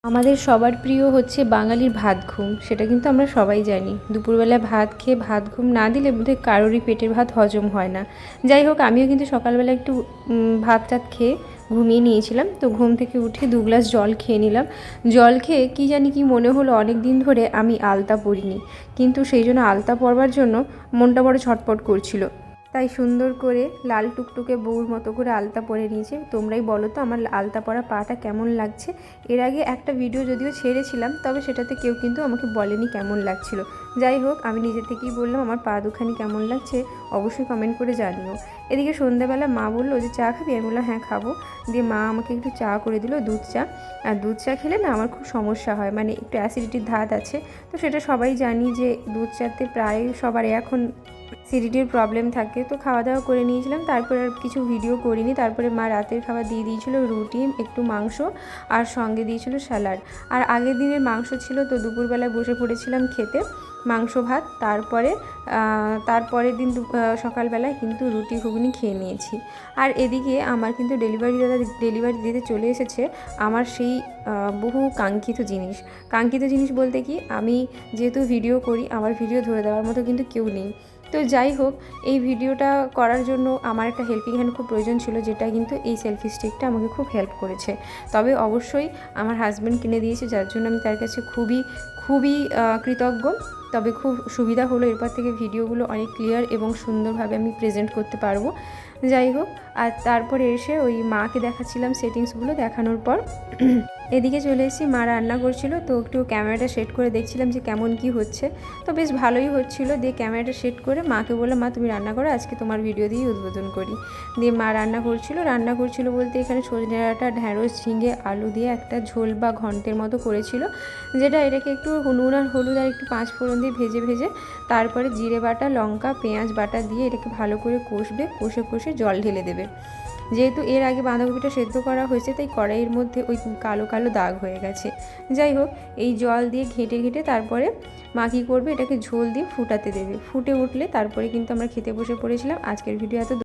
আমাদের সবার প্রিয় হচ্ছে বাঙালির ভাত ঘুম, সেটা কিন্তু আমরা সবাই জানি। দুপুরবেলা ভাত খেয়ে ভাত ঘুম না দিলে বোধহয় কারোরই পেটের ভাত হজম হয় না। যাই হোক, আমিও কিন্তু সকালবেলা একটু ভাত টাত খেয়ে ঘুমিয়ে নিয়েছিলাম। তো ঘুম থেকে উঠে 2 গ্লাস জল খেয়ে নিলাম। জল খেয়ে কী জানি কি মনে হলো, অনেক দিন ধরে আমি আলতা পরিনি, কিন্তু সেই জন্য আলতা পরবার জন্য মনটা বড় ছটপট করছিল। তাই সুন্দর করে লাল টুকটুকে বউর মতো করে আলতা পরে নিয়েছি। তোমরাই বলো তো আমার আলতা পরা পাটা কেমন লাগছে। এর আগে একটা ভিডিও যদিও ছেড়েছিলাম, তবে সেটাতে কেউ কিন্তু আমাকে বলেনি কেমন লাগছিল। যাই হোক, আমি নিজে থেকেই বললাম আমার পা দুখানি কেমন লাগছে, অবশ্যই কমেন্ট করে জানিও। এদিকে সন্ধ্যাবেলা মা বললো যে চা খাবি, আমি বললাম হ্যাঁ খাবো। দিয়ে মা আমাকে একটু চা করে দিল, দুধ চা। আর দুধ চা খেলে না আমার খুব সমস্যা হয়, মানে একটু অ্যাসিডিটির ধাত আছে। তো সেটা সবাই জানি যে দুধ চাতে প্রায় সবারই এখন অ্যাসিডিটির প্রবলেম থাকে। তো খাওয়া দাওয়া করে নিয়েছিলাম, তারপরে আর কিছু ভিডিও করিনি। তারপরে মা রাতের খাবার দিয়ে দিয়েছিল রুটি, একটু মাংস, আর সঙ্গে দিয়েছিল স্যালাড। আর আগের দিনের মাংস ছিল, তো দুপুরবেলায় বসে পড়েছিলাম খেতে মাংস ভাত। তারপরের দিন সকালবেলায় কিন্তু রুটি ঘুগনি খেয়ে নিয়েছি। আর এদিকে আমার কিন্তু ডেলিভারি দিতে চলে এসেছে আমার সেই বহু কাঙ্ক্ষিত জিনিস বলতে কি, আমি যেহেতু ভিডিও করি, আমার ভিডিও ধরে দেওয়ার মতো কিন্তু কেউ নেই। তো যাই হোক, এই ভিডিওটা করার জন্য আমার একটা হেল্পিং হ্যান্ড খুব প্রয়োজন ছিল, যেটা কিন্তু এই সেলফি স্টিকটা আমাকে খুব হেল্প করেছে। তবে অবশ্যই আমার হাজব্যান্ড কিনে দিয়েছে, যার জন্য আমি তার কাছে খুবই খুবই কৃতজ্ঞ। তবে খুব সুবিধা হলো, এরপর থেকে ভিডিওগুলো অনেক ক্লিয়ার এবং সুন্দরভাবে আমি প্রেজেন্ট করতে পারবো। যাই হোক, আর তারপরে এসে ওই মাকে দেখাচ্ছিলাম সেটিংসগুলো। দেখানোর পর এদিকে চলে এসেছি, মা রান্না করছিল, তো একটু ক্যামেরাটা সেট করে দেখছিলাম যে কেমন কি হচ্ছে। তো বেশ ভালোই হচ্ছিলো। দিয়ে ক্যামেরাটা সেট করে মাকে বললাম মা তুমি রান্না করো, আজকে তোমার ভিডিও দিয়েই উদ্বোধন করি। দিয়ে মা রান্না করছিল বলতে এখানে সজনে ডাঁটা, ঢ্যাঁড়স, ঝিঙে, আলু দিয়ে একটা ঝোল বা ঘন্টের মতো করেছিল, এটাকে একটু নুন আর হলুদ আর একটু 5 ফোড়ন দিয়ে ভেজে তারপরে জিরে বাটা, লঙ্কা, পেঁয়াজ বাটা দিয়ে এটাকে ভালো করে কষে জল ঢেলে দেবে। যেহেতু এর আগে বাঁধাকপিটা সেদ্ধ করা হয়েছে, তাই কড়াইয়ের মধ্যে ওই কালো কালো দাগ হয়ে গেছে। যাই হোক, এই জল দিয়ে ঘেঁটে তারপরে মা কী করবে, এটাকে ঝোল দিয়ে ফুটাতে দেবে। ফুটে উঠলে তারপরে কিন্তু আমরা খেতে বসে পড়েছিলাম। আজকের ভিডিও এত